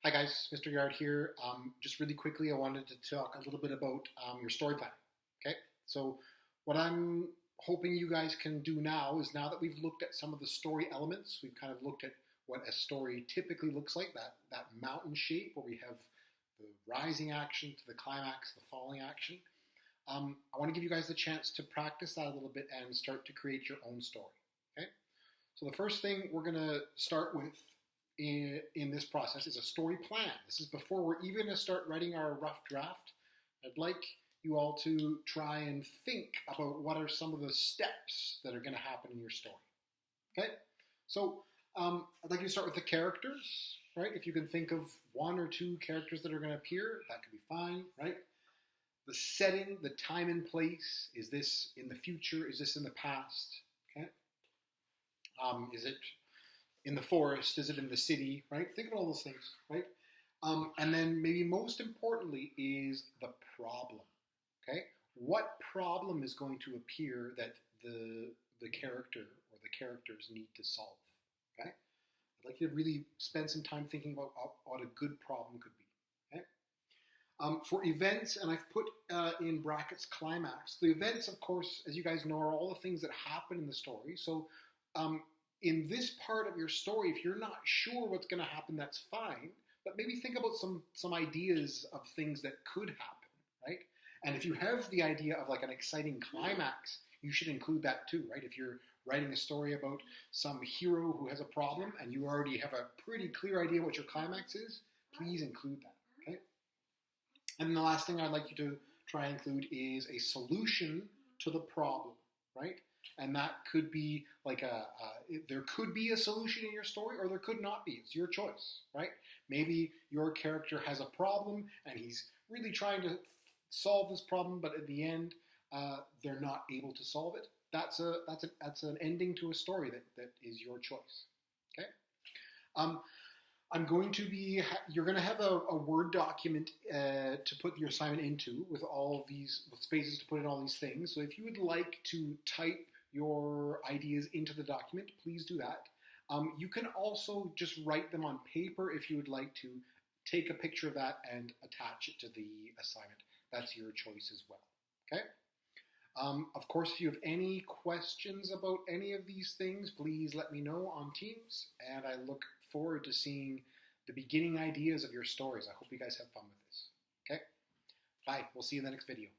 Hi guys, Mr. Yard here. Just really quickly, I wanted to talk a little bit about your story plan. Okay, so what I'm hoping you guys can do now is, now that we've looked at some of the story elements, we've kind of looked at what a story typically looks like, that mountain shape where we have the rising action to the climax, the falling action. I want to give you guys the chance to practice that a little bit and start to create your own story. Okay, so the first thing we're going to start with in this process is a story plan. This is before we're even going to start writing our rough draft. I'd like you all to try and think about what are some of the steps that are going to happen in your story. Okay? So I'd like you to start with the characters, right? If you can think of one or two characters that are going to appear, that could be fine, right? The setting, the time and place. Is this in the future? Is this in the past? Okay? Is it in the forest? Is it in the city? Right? Think about all those things, right? And then maybe most importantly is the problem. Okay? What problem is going to appear that the character or the characters need to solve? Okay? I'd like you to really spend some time thinking about what a good problem could be. Okay? For events, and I've put in brackets climax. The events, of course, as you guys know, are all the things that happen in the story. So in this part of your story, if you're not sure what's going to happen, that's fine. But maybe think about some ideas of things that could happen, right? And if you have the idea of like an exciting climax, you should include that too, right? If you're writing a story about some hero who has a problem and you already have a pretty clear idea what your climax is, please include that, okay? And then the last thing I'd like you to try and include is a solution to the problem, right? And that could be like there could be a solution in your story or there could not be. It's your choice, right? Maybe your character has a problem and he's really trying to solve this problem, but at the end, they're not able to solve it. That's an ending to a story that is your choice, okay? You're going to have a Word document to put your assignment into with all these with spaces to put in all these things. So if you would like to type your ideas into the document, please do that. You can also just write them on paper if you would like to take a picture of that and attach it to the assignment. That's your choice as well, okay? Of course, if you have any questions about any of these things, please let me know on Teams, and I look forward to seeing the beginning ideas of your stories. I hope you guys have fun with this, okay? Bye. We'll see you in the next video.